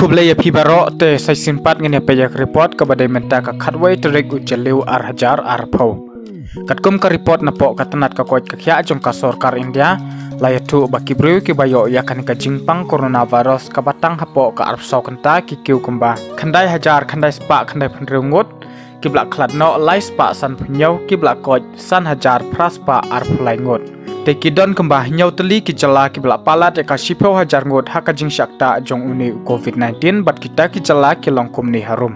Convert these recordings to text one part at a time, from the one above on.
Kublaya pibaro te sai simpat ngene payak report ka badai menta ka khatwai terek ujaliu ar pho. Katkum ka report na po katanat ka koit ka kya jong ka sarkar India layatu bakibru ki bayo yakan ka jingpang coronavirus ka batang hapo ka arpsau kanta ki kiu kumba. Khandai hajar khandai spa khandai phnreungut ki blak khlatno lai spa san phnyau ki blak koit san hajar praspa arphlai ngut. Te kyddan kembah nyau teli ki jala ki blak palat ka shipau hajar ngut haka jing syakta jong uni COVID-19 bat kita ki jala ki longkum ni harum.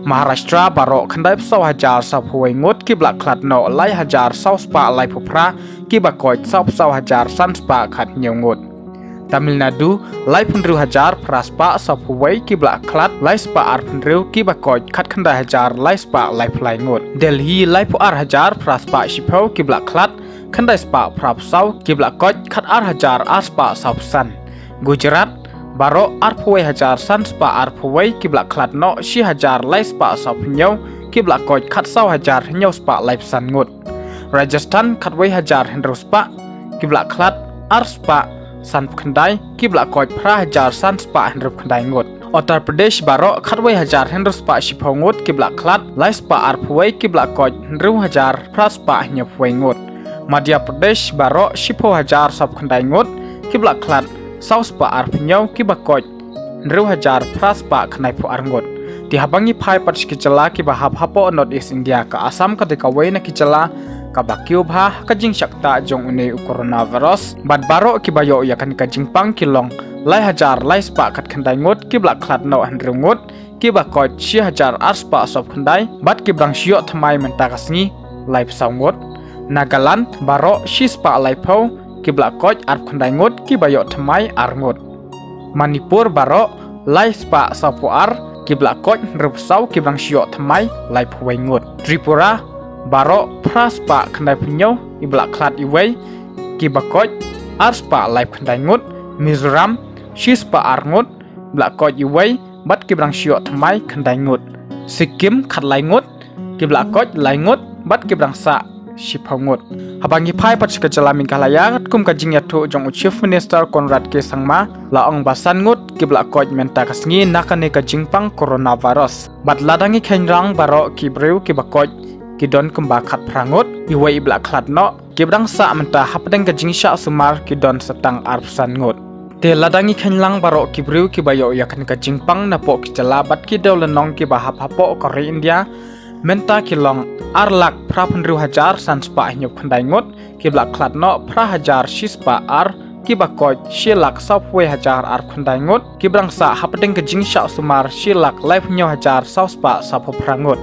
Maharashtra baro khandai psau hajar sau huai ngut ki blak khlatno lai hajar sau spa lai phupra ki bakoit sau psau hajar san spa khat nyau ngut. Tamil Nadu lai phunru hajar praspa sau huai ki blak khlat lai spa ar phunru ki bakoit khat khandai hajar lai spa lai phlai ngut. Delhi lai pu ar hajar praspa shipau ki blak khlat khandai spa prap sau ki blak koit khat ar hajar ar spa sau san. Gujarat baro ar phuai hajar san spa ar phuai ki blak khlat no shi hajar lai spa sau phnyau ki blak koit khat sau hajar nyau spa lai san ngut. Rajasthan khat wai hajar hendro spa ki blak khlat ar spa san khandai ki blak koit phra hajar san spa hendro khandai ngut. Uttar Pradesh baro khat wai hajar hendro spa shipau ngut ki blak khlat lai spa ar phuai ki blak koit hendro hajar phra spa nyau phuai ngut. Madhya Pradesh baro shipau hajar sab khandai ngut ki blak khlat sau spa ar phnyau ki bakoit hendro hajar phra spa khandai phu ar ngut. Ti habangi phai pat ki jala ki ba hap hapo North East India ka Assam ka dekawai na ki jala ka bakiu bha ka jing syakta jong uni coronavirus bat baro ki bayo yakan ka jingpang kilong lai hajar lai spa khat khandai ngut ki blak khlat no hendro ngut ki bakoit shi hajar ar spa sab khandai bat ki brang shio thamai menta ka sngi lai psau ngut. Nagaland baro shi spa lai phau ki blak koit ar khandai ngut ki bayo thamai ar ngut. Manipur baro lai spa sapu ar ki blak koit rup sau ki brang shio thamai lai phwai ngut. Tripura baro phra spa khandai phnyau ki blak khlat iwei ki bakoit ar spa lai khandai ngut. Mizoram shi spa ar ngut blak koit iwei bat ki brang shio thamai khandai ngut. Sikkim khat lai ngut ki blak koit lai ngut bat ki brang sa shipau ngut. Habangi phai pat ka jala Meghalaya kum ka jing yathu jong Chief Minister Konrad ke sangma laong basan ngut ki blak koit menta ka sngi nakane ka jingpang coronavirus bat ladangi khenrang baro ki breu ki bakoit ki don kumba khat prangut iwai blak khlat no ki brang sa menta hapdeng ka jingsha sumar ki don satang arpsan ngut. Te ladangi khenlang baro ki breu ki bayo yakan ka jingpang na po ki jala bat ki deulenong ki ba hap hapo ko India menta kilong ar lak phra phunru hajar san spa nyup khandai ngut ki blak khlat no phra hajar shi spa ar ki bakoit shi lak sau phwe hajar ar khandai ngut ki brang sa hapdeng ka jingsha sumar shi lak lai phnyau hajar sau spa sa phra ngut.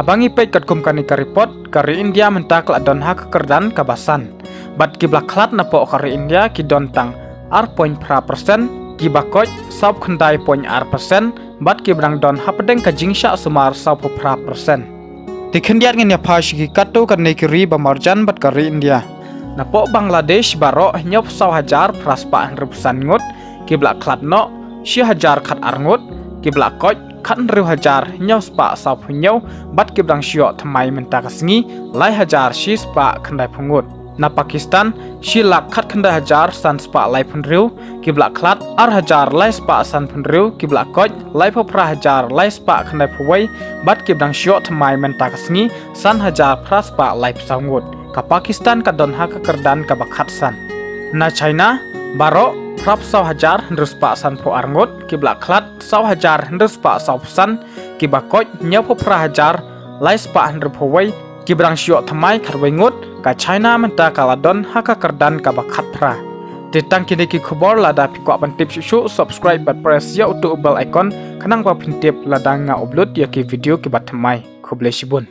Habangi pek kat kum kani ka report kari India menta kla don hak kyrdan ka basan bat ki blak khlat na po kari India ki don tang ar 0.4% ki bakoit sau khandai 0.4% bat ki brang don hapdeng ka jingsha sumar sau phra persen. Dikhendiat ngene phash ki katto karne ki ri bamarjan bat kari India na po Bangladesh baro nyop sau hajar praspa rupusan ngut ki blak khlat no shi hajar khat ar ngut ki blak koit khat ru hajar nyau spa sau phnyau bat ki brang shio thamai menta ka sngi lai hajar shi spa khandai phungut. Na Pakistan shi lak khat khandai hajar san spa lai phunriu ki blak khlat ar hajar lai spa san phunriu ki blak koit lai phra hajar lai spa khandai phuwai bat ki brang shio thamai menta ka sngi san hajar phra spa lai psau ngut ka Pakistan ka don ha ka kyrdan ka bakhat san. Na China baro prap sau hajar hendro spa san phu ar ngut ki blak khlat sau hajar hendro spa sau san ki bakoit nyau phra hajar lai spa hendro phuwai ki brang shio thamai kharwai ngut ka China menta kala don haka kyrdan ka bakhat phra. Titang kini ki khobor lada pikwa bantip shushu subscribe but press ya utu bell icon kanang ba phintip lada nga upload ya ki video ki bathamai khoble shibun.